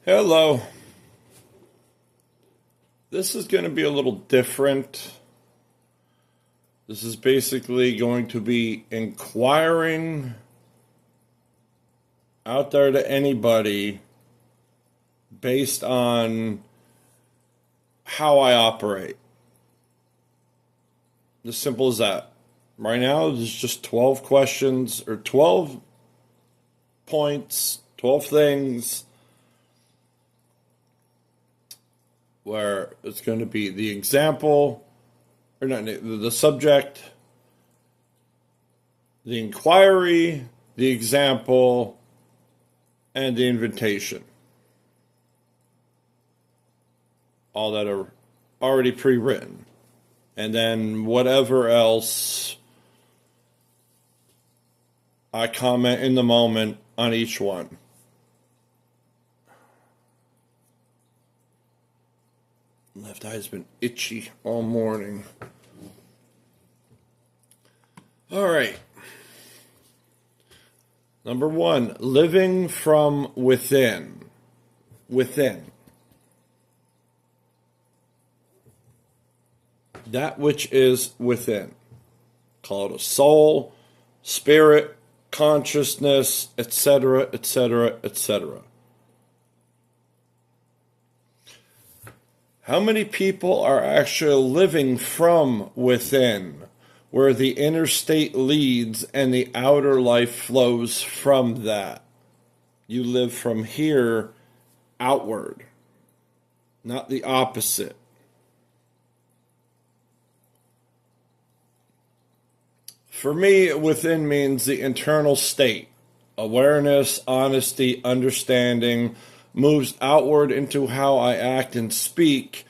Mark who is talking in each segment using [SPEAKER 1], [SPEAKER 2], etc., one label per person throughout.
[SPEAKER 1] Hello. This is going to be a little different. This is basically going to be inquiring out there to anybody based on how I operate. As simple as that. Right now, there's just 12 questions or 12 points, 12 things where it's going to be the example, or not the subject, the inquiry, the example, and the invitation. All that are already pre-written. And then whatever else I comment in the moment on each one. Left eye's been itchy all morning. All right. Number 1, living from within. Within. That which is within. Call it a soul, spirit, consciousness, etc., etc., etc. How many people are actually living from within, where the inner state leads and the outer life flows from that? You live from here outward, not the opposite. For me, within means the internal state. Awareness, honesty, understanding moves outward into how I act and speak.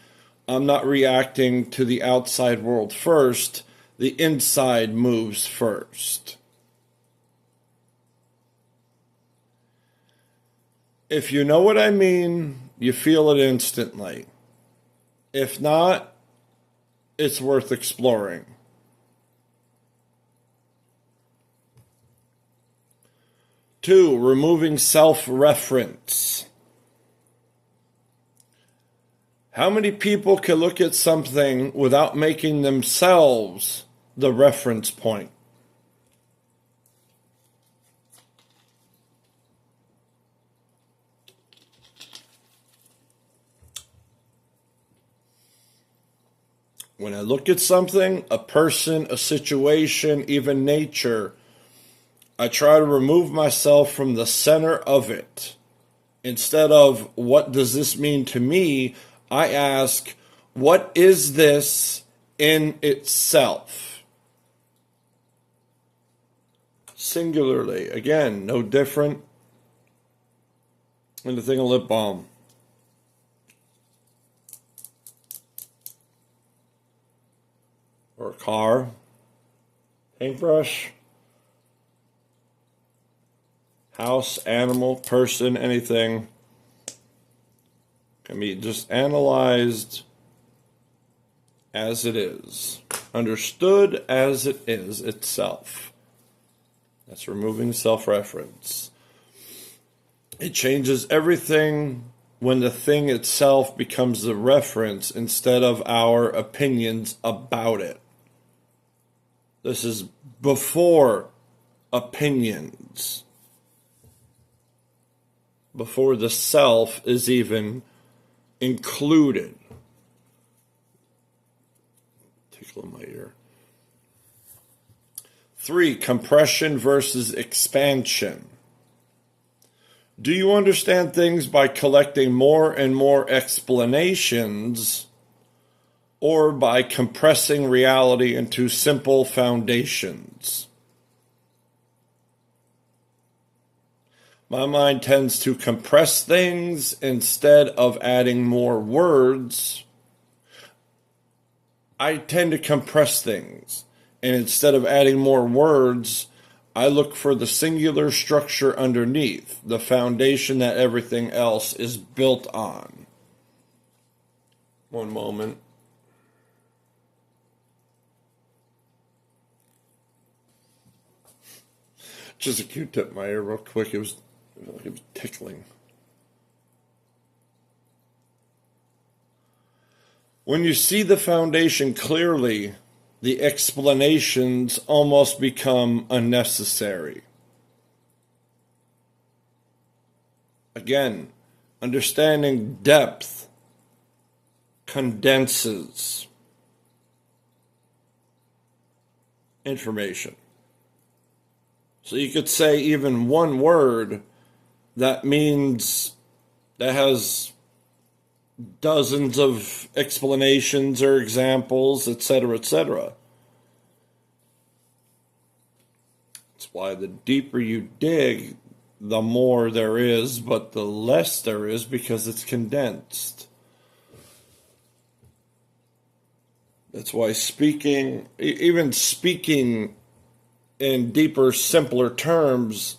[SPEAKER 1] I'm not reacting to the outside world first. The inside moves first. If you know what I mean, you feel it instantly. If not, it's worth exploring. 2, removing self-reference. How many people can look at something without making themselves the reference point? When I look at something, a person, a situation, even nature, I try to remove myself from the center of it. Instead of, what does this mean to me? I ask, what is this in itself? Singularly. Again, no different than the thing of lip balm. Or a car. Paintbrush. House, animal, person, anything. Can be just analyzed as it is. Understood as it is itself. That's removing self-reference. It changes everything when the thing itself becomes the reference instead of our opinions about it. This is before opinions. Before the self is even included. Tickle in my ear. 3, compression versus expansion. Do you understand things by collecting more and more explanations, or by compressing reality into simple foundations? My mind tends to compress things instead of adding more words. I tend to compress things, and instead of adding more words, I look for the singular structure underneath, the foundation that everything else is built on. One moment. Just a Q-tip in my ear real quick. It was tickling. When you see the foundation clearly, the explanations almost become unnecessary. Again, understanding depth condenses information. So you could say even one word that has dozens of explanations or examples, etc., etc. That's why the deeper you dig, the more there is, but the less there is because it's condensed. That's why even speaking in deeper, simpler terms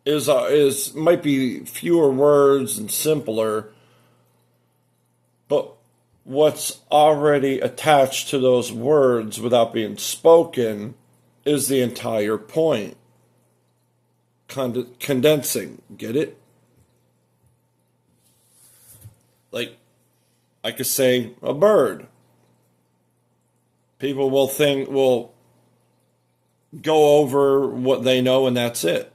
[SPEAKER 1] is might be fewer words and simpler, but what's already attached to those words without being spoken is the entire point. Condensing, get it? Like, I could say a bird. People will go over what they know and that's it,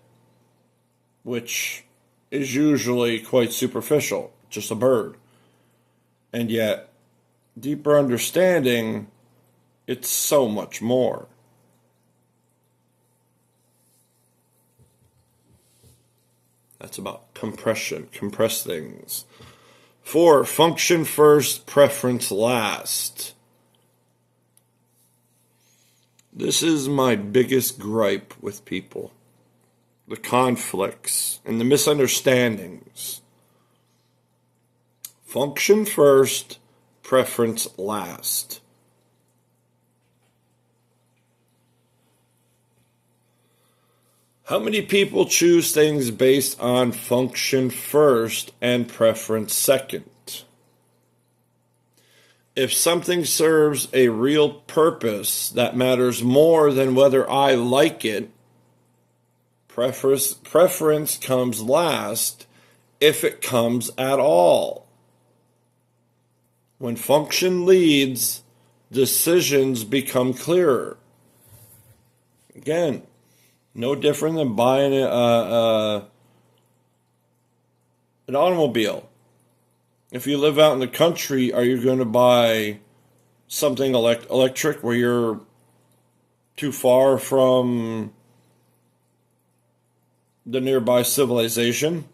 [SPEAKER 1] which is usually quite superficial, just a bird. And yet, deeper understanding, it's so much more. That's about compression, compress things. 4, function first, preference last. This is my biggest gripe with people. The conflicts and the misunderstandings. Function first, preference last. How many people choose things based on function first and preference second? If something serves a real purpose that matters more than whether I like it, preference comes last, if it comes at all. When function leads, decisions become clearer. Again, no different than buying an automobile. If you live out in the country, are you going to buy something electric where you're too far from the nearby civilization?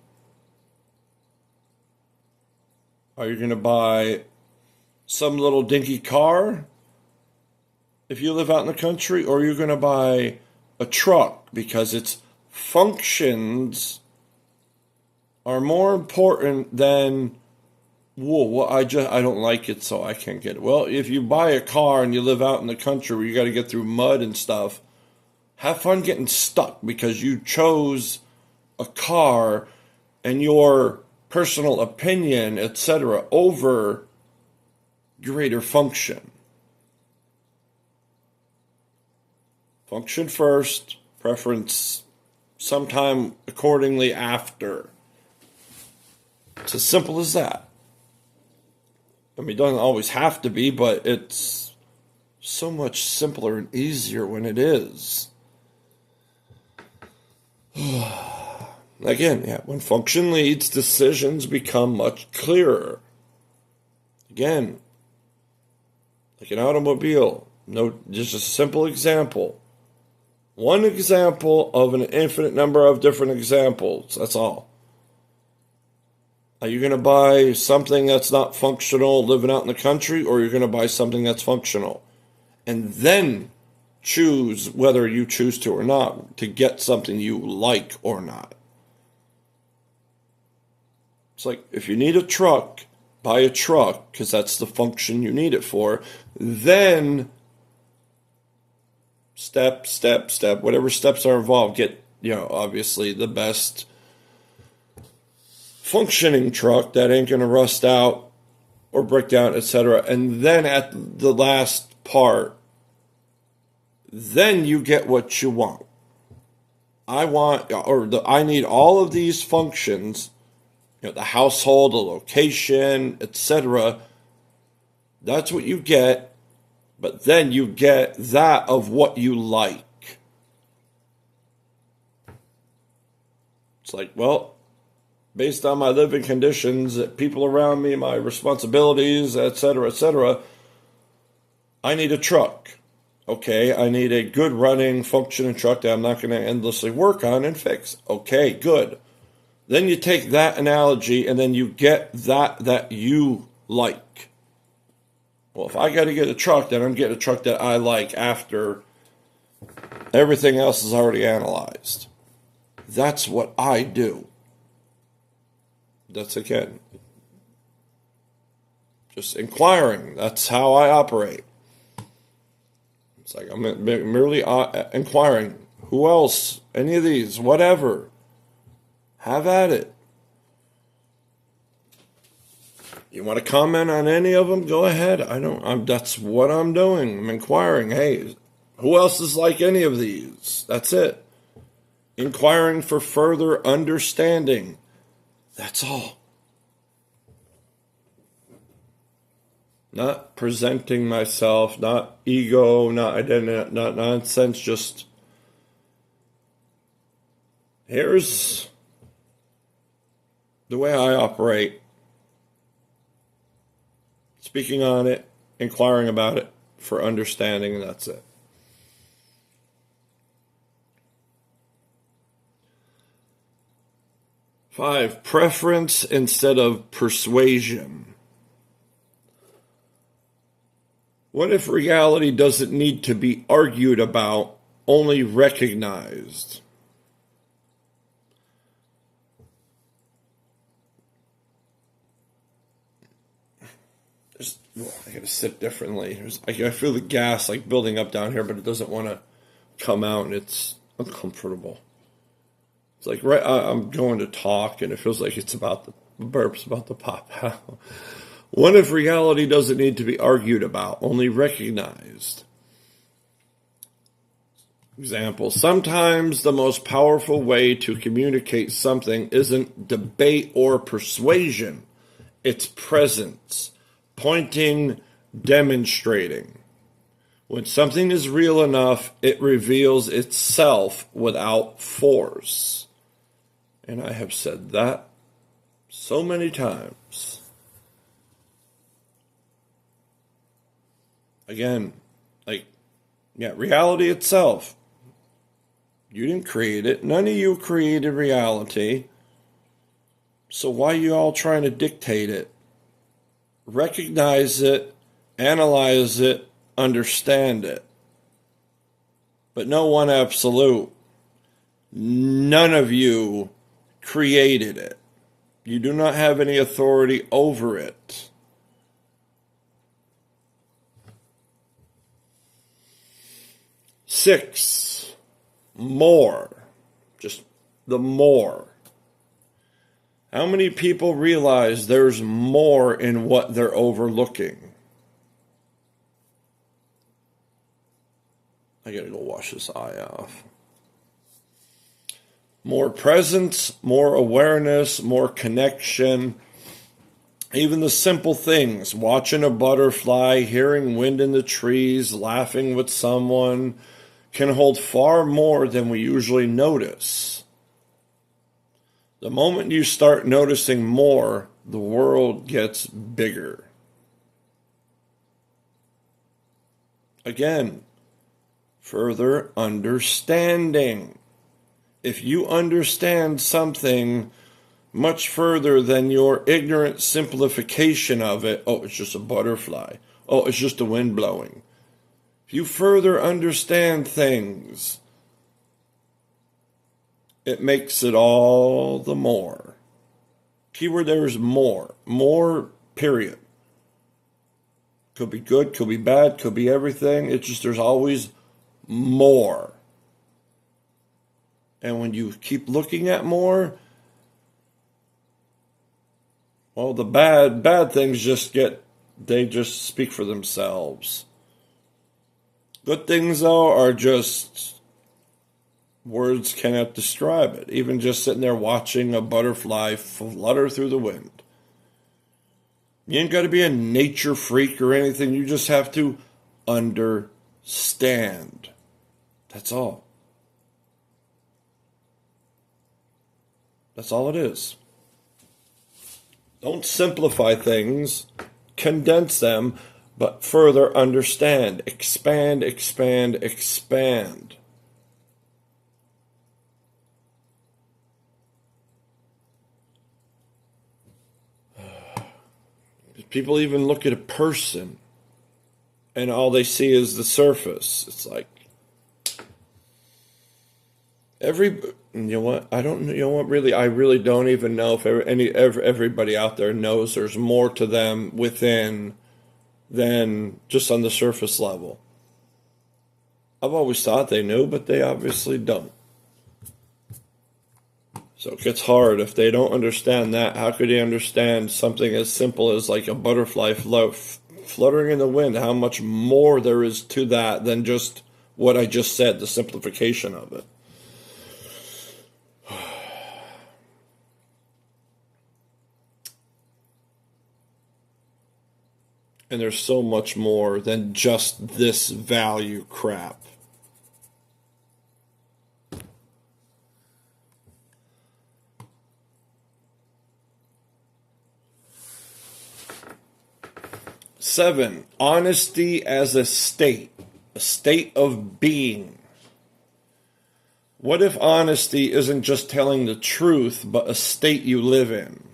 [SPEAKER 1] Are you going to buy some little dinky car if you live out in the country? Or are you going to buy a truck because its functions are more important than, whoa, well, I don't like it, so I can't get it. Well, if you buy a car and you live out in the country where you got to get through mud and stuff, have fun getting stuck because you chose a car and your personal opinion, etc., over greater function. Function first, preference sometime accordingly after. It's as simple as that. I mean, it doesn't always have to be, but it's so much simpler and easier when it is. Again, when function leads, decisions become much clearer. Again, like an automobile, just a simple example. One example of an infinite number of different examples, that's all. Are you going to buy something that's not functional living out in the country, or you're going to buy something that's functional? And then choose whether you choose to or not, to get something you like or not. It's like, if you need a truck, buy a truck, because that's the function you need it for. Then, step, whatever steps are involved, get, obviously the best functioning truck that ain't going to rust out or break down, etc. And then at the last part, then you get what you want. I need all of these functions, the household, the location, etc. That's what you get, but then you get that of what you like. It's like, well, based on my living conditions, people around me, my responsibilities, etc., I need a truck. Okay, I need a good running, functioning truck that I'm not going to endlessly work on and fix. Okay, good. Then you take that analogy and then you get that you like. Well, if I got to get a truck, then I'm getting a truck that I like after everything else is already analyzed. That's what I do. That's, again, just inquiring. That's how I operate. It's like I'm merely inquiring. Who else? Any of these? Whatever. Have at it. You want to comment on any of them? Go ahead. That's what I'm doing. I'm inquiring. Hey, who else is like any of these? That's it. Inquiring for further understanding. That's all. Not presenting myself, not ego, not identity, not nonsense. Just here's the way I operate. Speaking on it, inquiring about it for understanding, and that's it. Five, preference instead of persuasion. What if reality doesn't need to be argued about, only recognized? I gotta sit differently. I feel the gas like building up down here, but it doesn't want to come out, and it's uncomfortable. It's like I'm going to talk, and it feels like it's about the burps about to pop out. What if reality doesn't need to be argued about, only recognized? Example, sometimes the most powerful way to communicate something isn't debate or persuasion. It's presence. Pointing, demonstrating. When something is real enough, it reveals itself without force. And I have said that so many times. Again, reality itself. You didn't create it. None of you created reality. So why are you all trying to dictate it? Recognize it, analyze it, understand it. But no one absolute. None of you created it. You do not have any authority over it. Six, more. Just the more. How many people realize there's more in what they're overlooking? I gotta go wash this eye off. More presence, more awareness, more connection. Even the simple things, watching a butterfly, hearing wind in the trees, laughing with someone, can hold far more than we usually notice. The moment you start noticing more, the world gets bigger. Again, further understanding. If you understand something much further than your ignorant simplification of it, oh, it's just a butterfly. Oh, it's just the wind blowing. If you further understand things, it makes it all the more. Keyword there is more. More, period. Could be good, could be bad, could be everything. It's just there's always more. And when you keep looking at more, well, the bad things just speak for themselves. Good things, though, are just words cannot describe it. Even just sitting there watching a butterfly flutter through the wind. You ain't got to be a nature freak or anything. You just have to understand. That's all. That's all it is. Don't simplify things, condense them, but further understand. Expand, expand, expand. People even look at a person and all they see is the surface. It's like, you know what? I don't, you know what, really, I really don't even know if everybody out there knows there's more to them within than just on the surface level. I've always thought they knew, but they obviously don't. So it gets hard. If they don't understand that, how could they understand something as simple as like a butterfly fluttering in the wind? How much more there is to that than just what I just said, the simplification of it. And there's so much more than just this value crap. Seven, honesty as a state of being. What if honesty isn't just telling the truth, but a state you live in?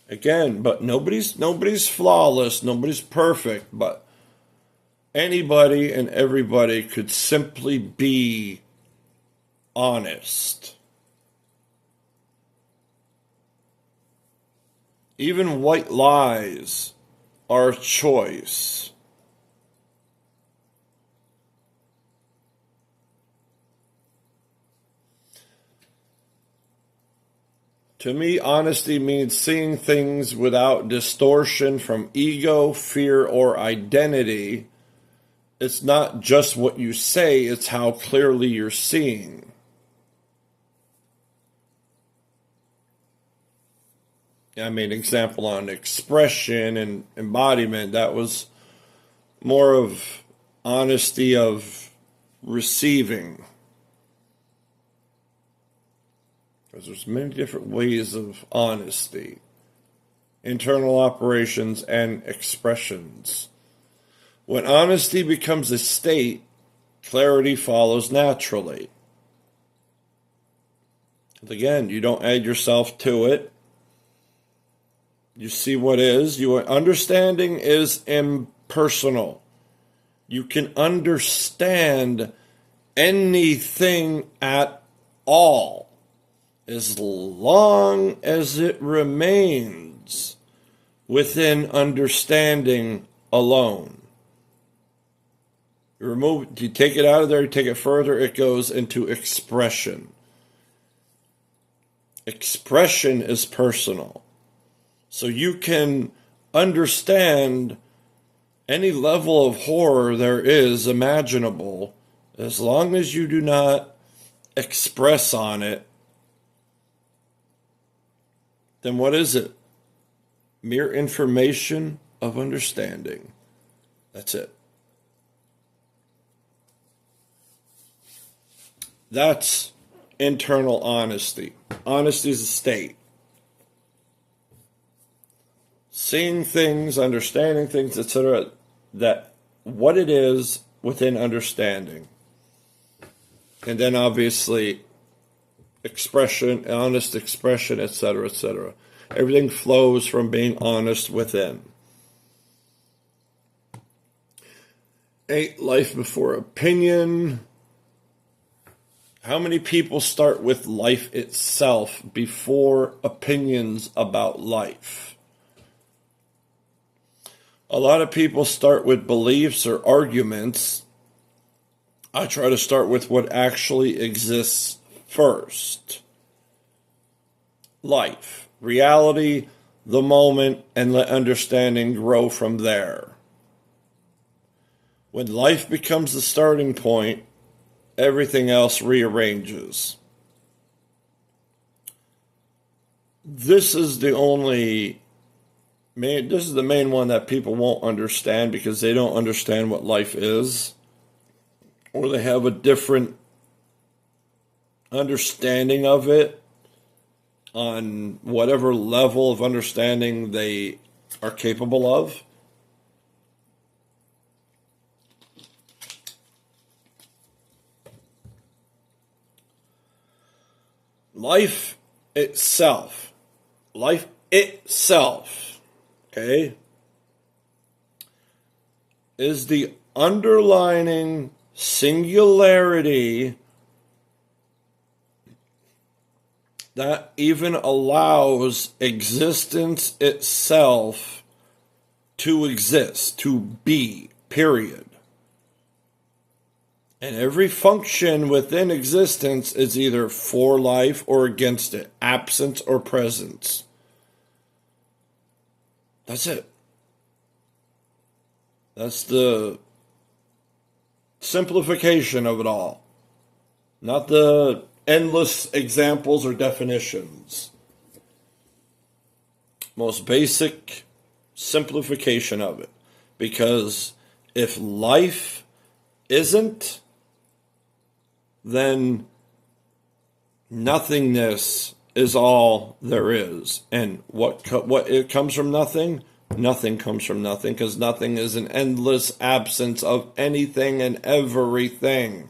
[SPEAKER 1] Again, but nobody's flawless, nobody's perfect, but anybody and everybody could simply be honest. Even white lies are a choice. To me, honesty means seeing things without distortion from ego, fear, or identity. It's not just what you say, it's how clearly you're seeing. I mean, example on expression and embodiment, that was more of honesty of receiving. Because there's many different ways of honesty. Internal operations and expressions. When honesty becomes a state, clarity follows naturally. And again, you don't add yourself to it. You see what is. Your understanding is impersonal. You can understand anything at all as long as it remains within understanding alone. You take it out of there, you take it further, it goes into expression. Expression is personal. So you can understand any level of horror there is imaginable as long as you do not express on it. Then what is it? Mere information of understanding. That's it. That's internal honesty. Honesty is a state. Seeing things, understanding things, etc., that what it is within understanding. And then obviously expression, honest expression, etc., etc. Everything flows from being honest within. 8, life before opinion. How many people start with life itself before opinions about life? A lot of people start with beliefs or arguments. I try to start with what actually exists first. Life, reality, the moment, and let understanding grow from there. When life becomes the starting point, everything else rearranges. This is the only this is the main one that people won't understand because they don't understand what life is, or they have a different understanding of it on whatever level of understanding they are capable of. Life itself, okay, is the underlining singularity that even allows existence itself to exist, to be, period. And every function within existence is either for life or against it, absence or presence. That's it. That's the simplification of it all, not the endless examples or definitions. Most basic simplification of it. Because if life isn't, then nothingness is all there is. And what it comes from nothing? Nothing comes from nothing, because nothing is an endless absence of anything and everything.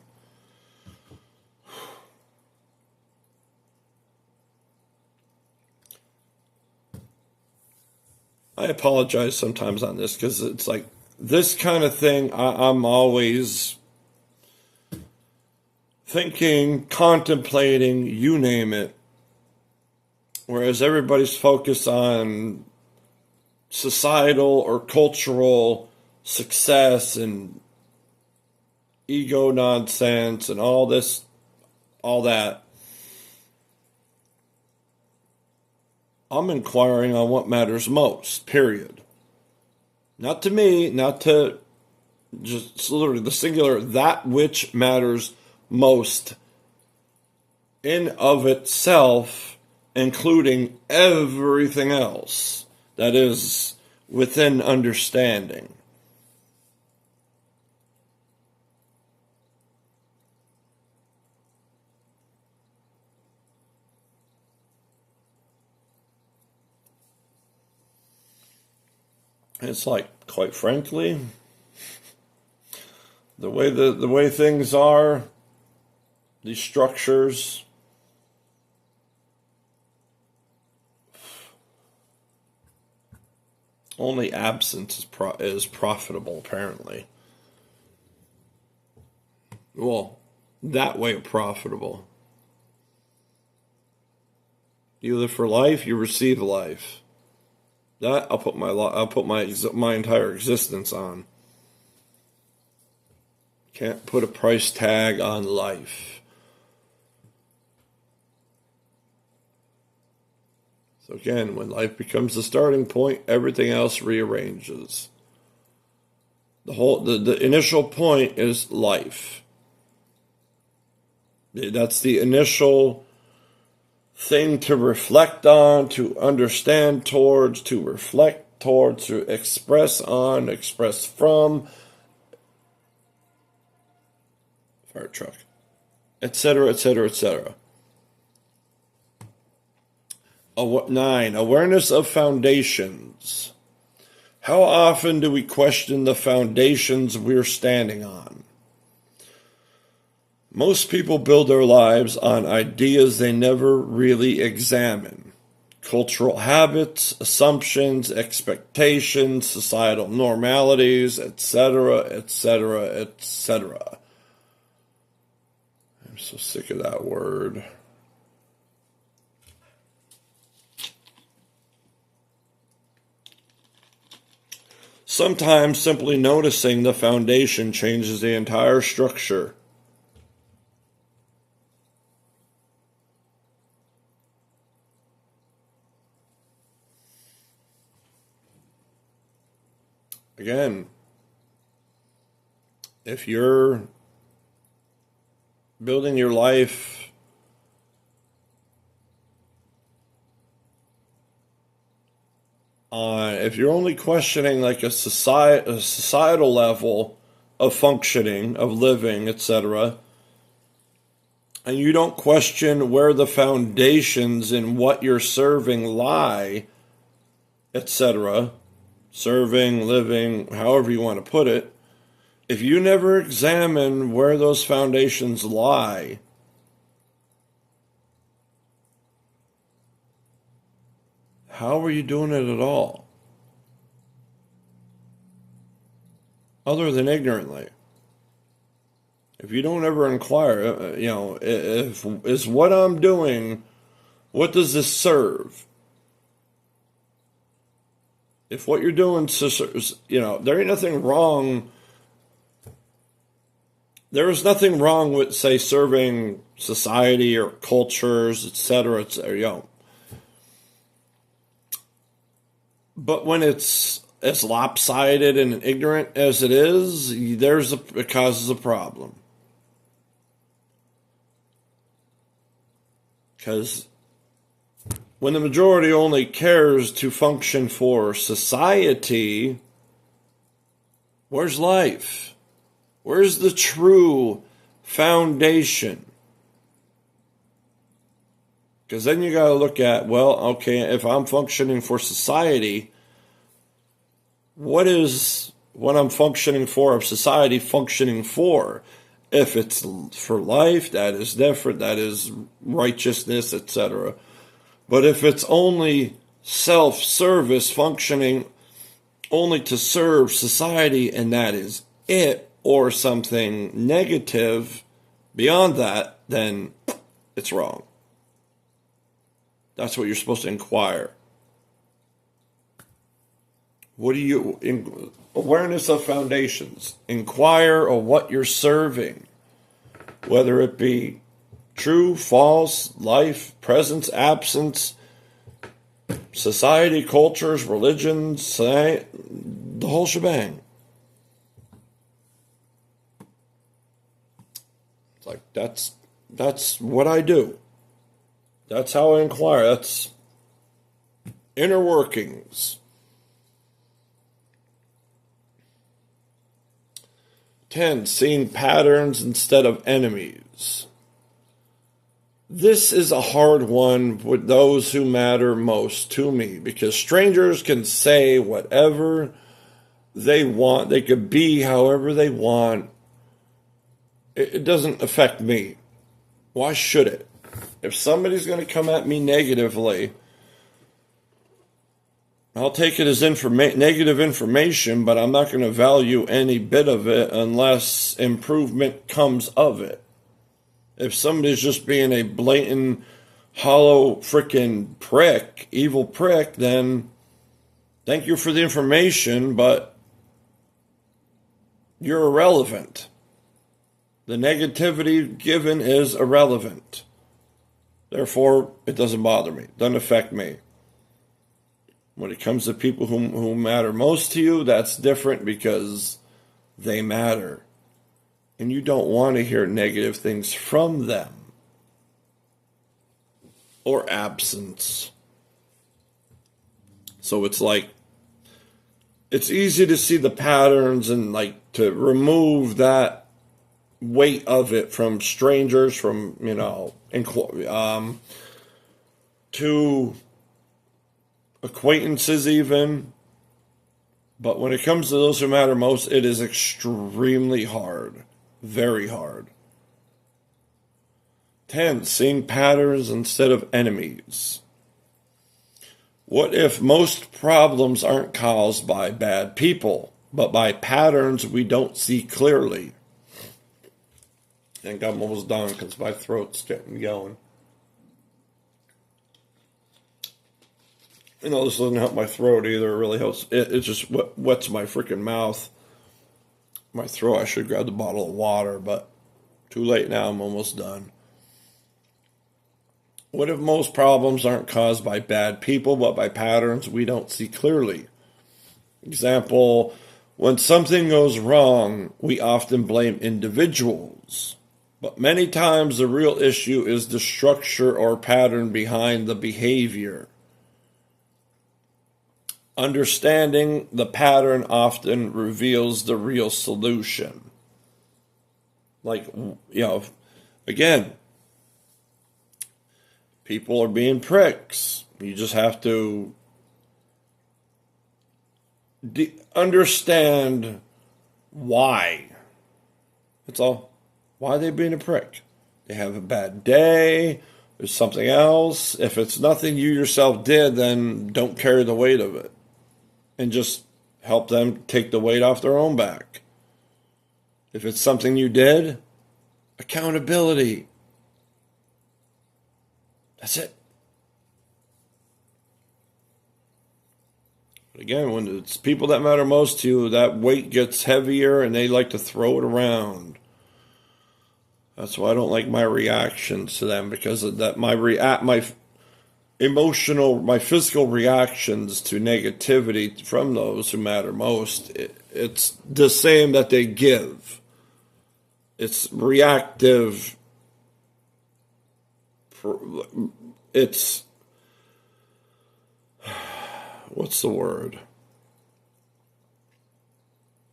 [SPEAKER 1] I apologize sometimes on this, because it's like this kind of thing I'm always thinking, contemplating, you name it. Whereas everybody's focused on societal or cultural success and ego nonsense and all this, all that. I'm inquiring on what matters most, period. Not to me, not to just literally the singular, that which matters most in of itself, including everything else that is within understanding. It's like, quite frankly, the way things are, these structures, only absence is profitable, apparently. Well, that way profitable. You live for life, you receive life. That I'll put my entire existence on. Can't put a price tag on life. So again, when life becomes the starting point, everything else rearranges. The initial point is life. That's the initial thing to reflect on, to understand towards, to reflect towards, to express on, express from. Fire truck, etc., etc., etc. 9. Awareness of foundations. How often do we question the foundations we're standing on? Most people build their lives on ideas they never really examine. Cultural habits, assumptions, expectations, societal normalities, etc., etc., etc. I'm so sick of that word. Sometimes simply noticing the foundation changes the entire structure. Again, if you're building your life If you're only questioning like a societal level of functioning, of living, etc., and you don't question where the foundations in what you're serving lie, etc., serving, living, however you want to put it, if you never examine where those foundations lie, how are you doing it at all? Other than ignorantly. If you don't ever inquire, if is what I'm doing, what does this serve? If what you're doing, there ain't nothing wrong. There is nothing wrong with, say, serving society or cultures, etc., etc. But when it's as lopsided and ignorant as it is, it causes a problem. Because when the majority only cares to function for society, where's life? Where's the true foundation? Because then you got to look at, well, okay, if I'm functioning for society, what is what I'm functioning for of society functioning for? If it's for life, that is different, that is righteousness, etc. But if it's only self-service, functioning only to serve society, and that is it, or something negative beyond that, then it's wrong. That's what you're supposed to inquire. Awareness of foundations. Inquire of what you're serving, whether it be true, false, life, presence, absence, society, cultures, religions, the whole shebang. It's like, that's what I do. That's how I inquire. That's inner workings. 10. Seeing patterns instead of enemies. This is a hard one with those who matter most to me, because strangers can say whatever they want. They could be however they want. It doesn't affect me. Why should it? If somebody's going to come at me negatively, I'll take it as negative information, but I'm not going to value any bit of it unless improvement comes of it. If somebody's just being a blatant, hollow, frickin' prick, evil prick, then thank you for the information, but you're irrelevant. The negativity given is irrelevant. Therefore, it doesn't bother me. It doesn't affect me. When it comes to people who matter most to you, that's different because they matter. And you don't want to hear negative things from them. Or absence. So it's like, it's easy to see the patterns and like to remove that weight of it from strangers, from, to acquaintances even. But when it comes to those who matter most, it is extremely hard. Very hard. 10. Seeing patterns instead of enemies. What if most problems aren't caused by bad people, but by patterns we don't see clearly? I think I'm almost done because my throat's getting going. This doesn't help my throat either. It really helps. It just wets my freaking mouth. My throat. I should grab the bottle of water, but too late now. I'm almost done. What if most problems aren't caused by bad people, but by patterns we don't see clearly? Example, when something goes wrong, we often blame individuals. But many times the real issue is the structure or pattern behind the behavior. Understanding the pattern often reveals the real solution. Like, again, people are being pricks. You just have to understand why. That's all. Why are they being a prick? They have a bad day. There's something else. If it's nothing you yourself did, then don't carry the weight of it. And just help them take the weight off their own back. If it's something you did, accountability. That's it. But again, when it's people that matter most to you, that weight gets heavier and they like to throw it around. That's why I don't like my reactions to them, because of that. My physical reactions to negativity from those who matter most, it's the same that they give. It's reactive. It's, what's the word?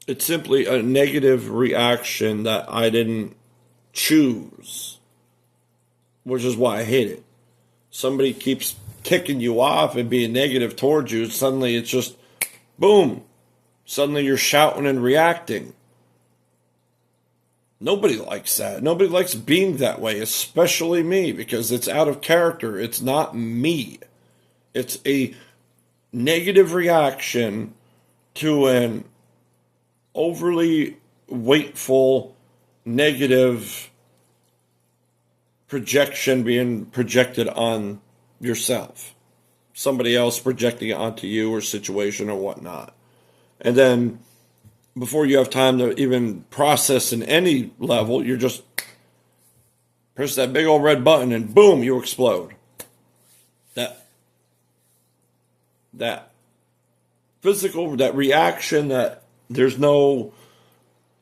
[SPEAKER 1] It's simply a negative reaction that I didn't choose, which is why I hate it. Somebody keeps ticking you off and being negative towards you, suddenly it's just, boom. Suddenly you're shouting and reacting. Nobody likes that. Nobody likes being that way, especially me, because it's out of character. It's not me. It's a negative reaction to an overly weightful, negative projection being projected on yourself. Somebody else projecting it onto you or situation or whatnot. And then before you have time to even process in any level, you're just press that big old red button and boom, you explode. That physical, that reaction, that there's no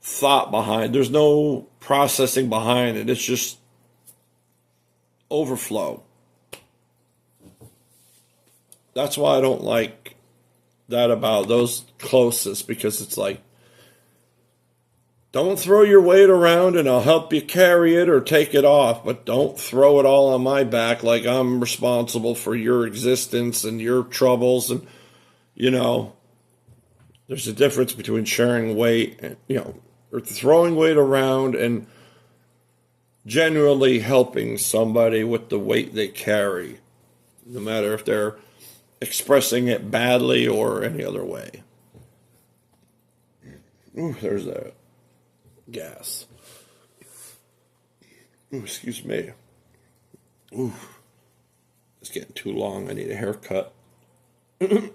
[SPEAKER 1] thought behind, there's no processing behind it. It's just overflow. That's why I don't like that about those closest, because it's like, don't throw your weight around and I'll help you carry it or take it off, but don't throw it all on my back like I'm responsible for your existence and your troubles. And, there's a difference between sharing weight and, or throwing weight around and genuinely helping somebody with the weight they carry, no matter if they're expressing it badly or any other way. Ooh, there's that gas. Ooh, excuse me. Ooh, it's getting too long. I need a haircut. It's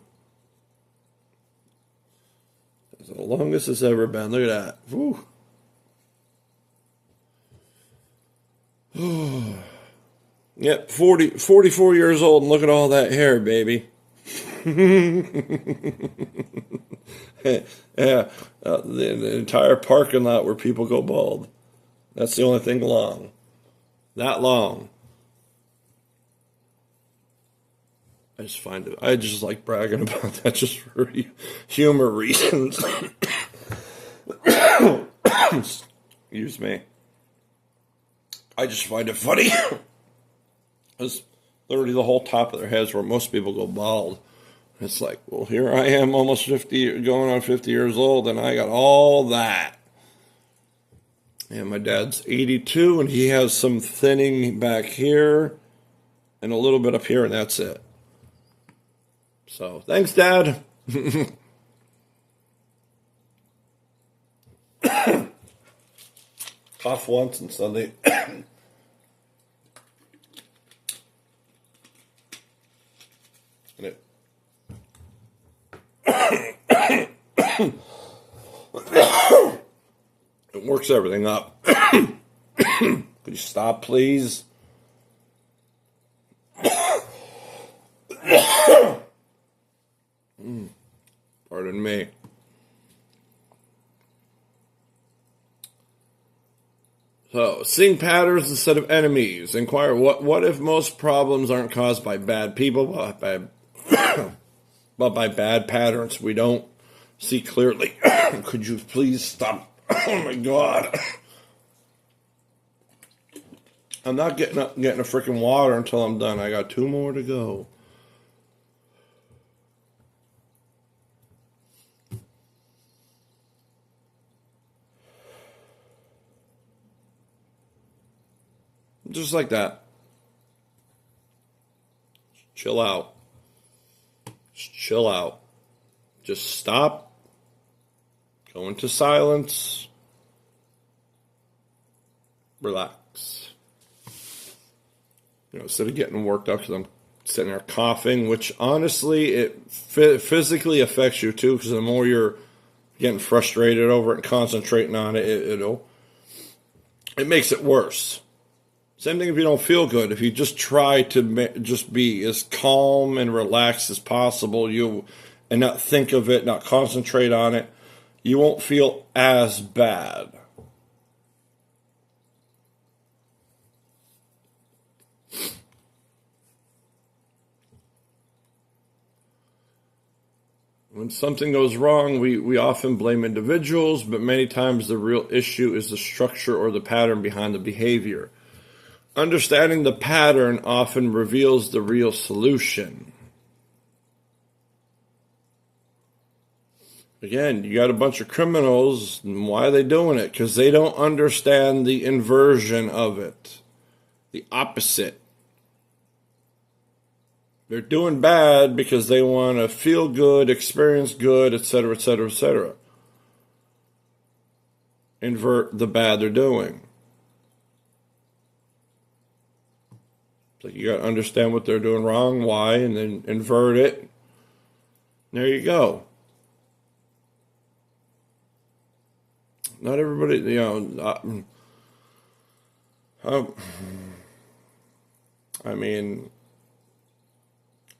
[SPEAKER 1] the longest it's ever been. Look at that. Ooh. Yep, 44 years old, and look at all that hair, baby. Yeah, the entire parking lot where people go bald. That's the only thing long. That long. I just like bragging about that just for humor reasons. Excuse me. I just find it funny. Because literally the whole top of their heads where most people go bald. It's like, well, here I am almost 50, going on 50 years old, and I got all that. And my dad's 82, and he has some thinning back here and a little bit up here, and that's it. So, thanks, Dad. Cough once and Sunday. And it works everything up. Could you stop, please? Pardon me. So, seeing patterns instead of enemies. Inquire, what if most problems aren't caused by bad people, but by But by bad patterns, we don't see clearly. Could you please stop? Oh my God. I'm not getting a freaking water until I'm done. I got 2 more to go. Just like that. Chill out. Just chill out. Just stop. Go into silence. Relax. Instead of getting worked up because I'm sitting there coughing, which honestly, it physically affects you too, because the more you're getting frustrated over it and concentrating on it, it makes it worse. Same thing if you don't feel good. If you just try to just be as calm and relaxed as possible, and not think of it, not concentrate on it, you won't feel as bad. When something goes wrong, we often blame individuals, but many times the real issue is the structure or the pattern behind the behavior. Understanding the pattern often reveals the real solution. Again, you got a bunch of criminals, and why are they doing it? Because they don't understand the inversion of it, the opposite. They're doing bad because they want to feel good, experience good, etc., etc., etc. Invert the bad they're doing. So you got to understand what they're doing wrong, why, and then invert it. There you go. Not everybody,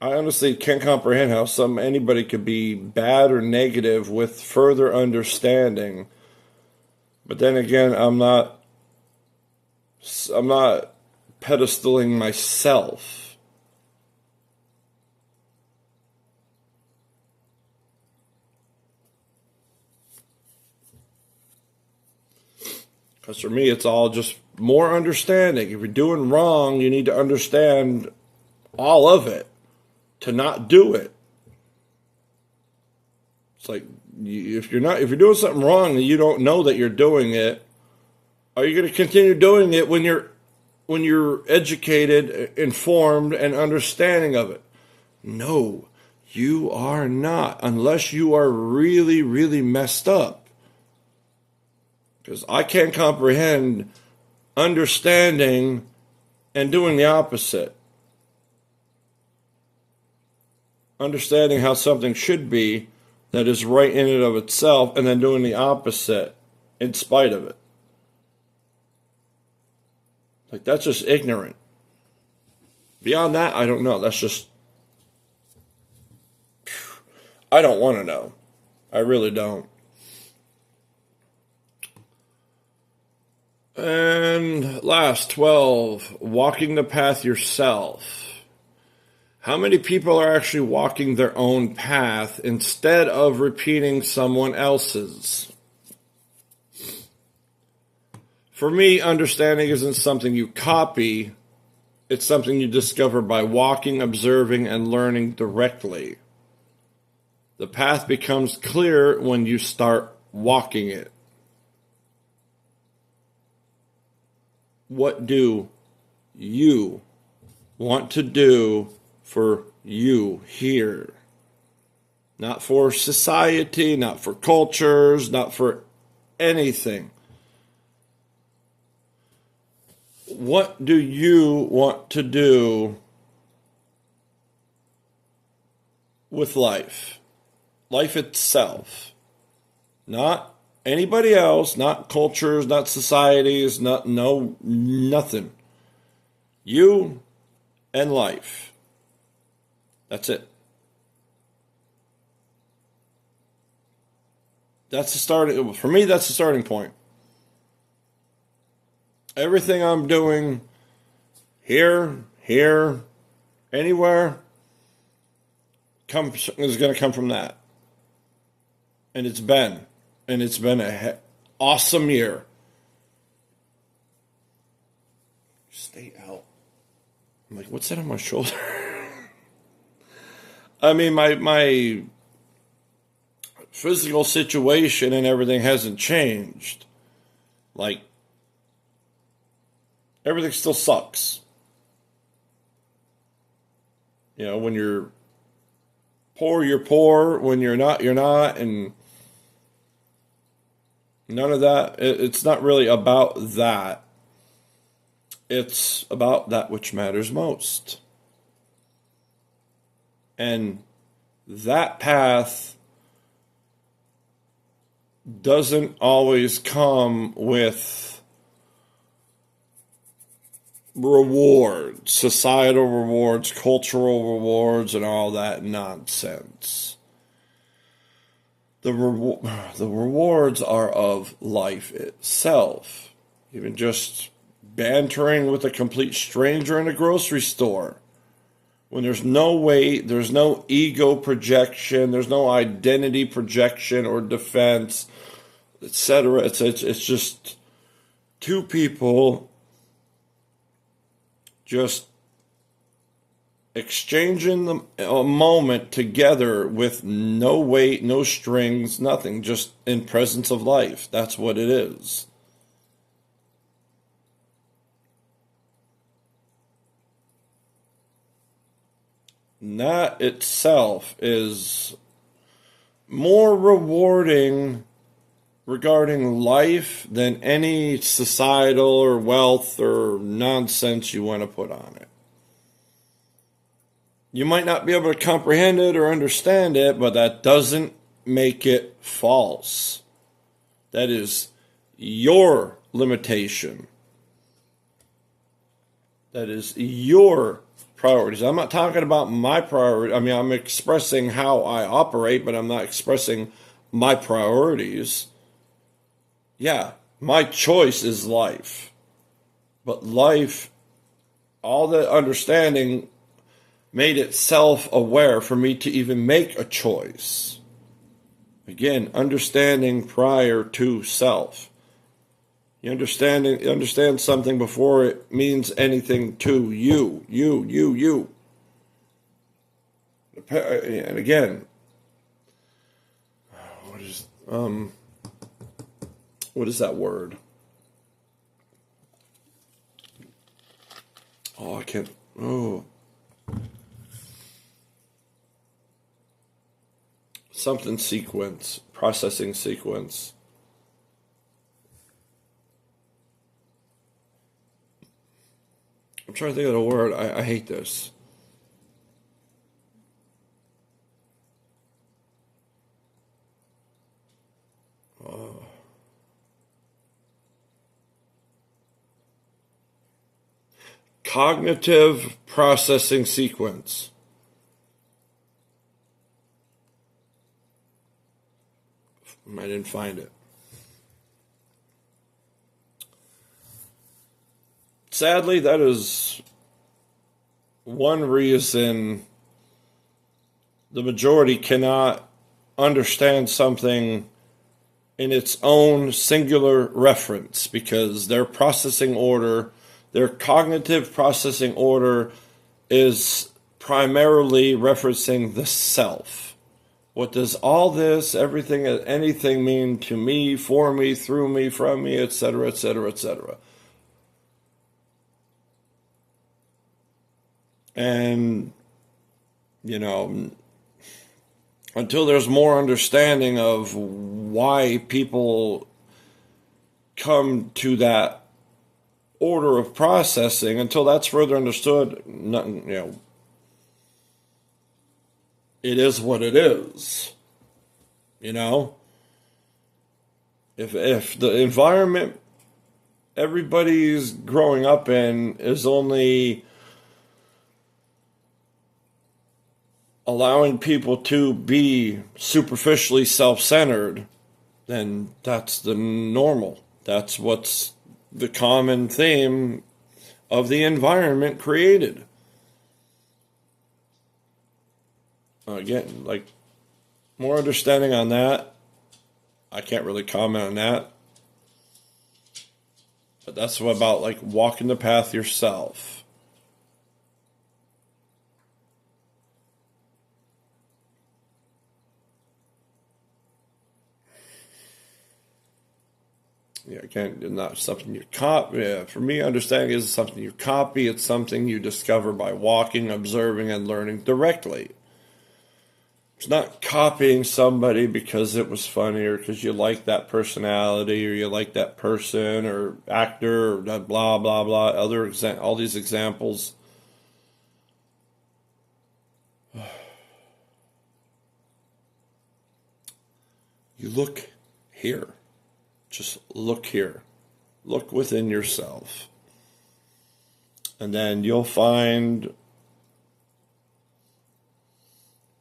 [SPEAKER 1] I honestly can't comprehend how anybody could be bad or negative with further understanding. But then again, I'm not pedestaling myself. Because for me, it's all just more understanding. If you're doing wrong, you need to understand all of it to not do it. It's like if you're doing something wrong and you don't know that you're doing it, are you going to continue doing it when you're educated, informed, and understanding of it? No, you are not, unless you are really, really messed up. Because I can't comprehend understanding and doing the opposite. Understanding how something should be that is right in and of itself, and then doing the opposite in spite of it. Like, that's just ignorant. Beyond that, I don't know. That's just... I don't want to know. I really don't. And last, 12, walking the path yourself. How many people are actually walking their own path instead of repeating someone else's? For me, understanding isn't something you copy. It's something you discover by walking, observing, and learning directly. The path becomes clear when you start walking it. What do you want to do for you here? Not for society, not for cultures, not for anything. What do you want to do with life? Life itself. Not anybody else, not cultures, not societies, nothing. You and life. That's it. That's the starting. For me, that's the starting point. Everything I'm doing here, anywhere, is going to come from that. And it's been. And it's been an awesome year. Stay out. I'm like, what's that on my shoulder? I mean, my physical situation and everything hasn't changed. Like, everything still sucks. You know, when you're poor, you're poor. When you're not, you're not. And none of that. It's not really about that. It's about that which matters most. And that path doesn't always come with rewards, societal rewards, cultural rewards, and all that nonsense. The rewards are of life itself. Even just bantering with a complete stranger in a grocery store. When there's no weight, there's no ego projection, there's no identity projection or defense, etc. It's just two people just exchanging a moment together with no weight, no strings, nothing, just in presence of life. That's what it is. And that itself is more rewarding regarding life than any societal or wealth or nonsense you want to put on it. You might not be able to comprehend it or understand it, but that doesn't make it false. That is your limitation. That is your priorities. I'm not talking about my priority. I mean, I'm expressing how I operate, but I'm not expressing my priorities. Yeah, my choice is life. But life, all the understanding made it self-aware for me to even make a choice. Again, understanding prior to self. You understand something before it means anything to you. You. And again, what is that word? Oh, I can't. Oh. Something sequence, processing sequence. I'm trying to think of the word. I hate this. Cognitive processing sequence. I didn't find it. Sadly, that is one reason the majority cannot understand something in its own singular reference, because their processing order, their cognitive processing order, is primarily referencing the self. What does all this, everything, anything mean to me, for me, through me, from me, etc., etc., etc.? And, you know, until there's more understanding of why people come to that order of processing, until that's further understood, nothing, you know, it is what it is. You know, if the environment everybody's growing up in is only allowing people to be superficially self-centered, then that's the normal. That's what's the common theme of the environment created. Again, like, more understanding on that. I can't really comment on that. But that's what about, like, walking the path yourself. Yeah, again, not something you copy. Yeah, for me, understanding isn't something you copy. It's something you discover by walking, observing, and learning directly. It's not copying somebody because it was funny or because you like that personality or you like that person or actor or blah blah blah. All these examples. You look here. Just look here. Look within yourself. And then you'll find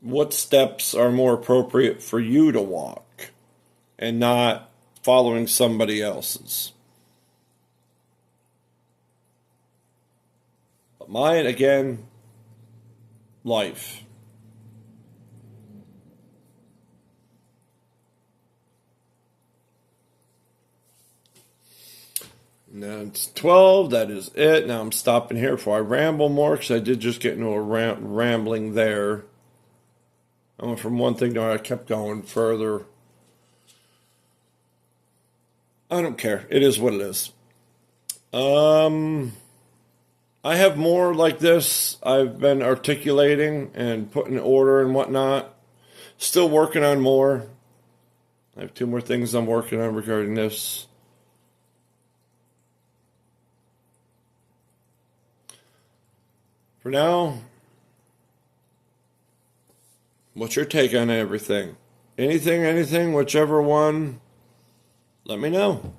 [SPEAKER 1] what steps are more appropriate for you to walk and not following somebody else's. But mine, again, life. Now it's 12, that is it. Now I'm stopping here before I ramble more because I did just get into a rambling there. I went from one thing to another, I kept going further. I don't care. It is what it is. I have more like this I've been articulating and putting in order and whatnot. Still working on more. I have 2 more things I'm working on regarding this. For now, what's your take on everything? Anything, whichever one, let me know.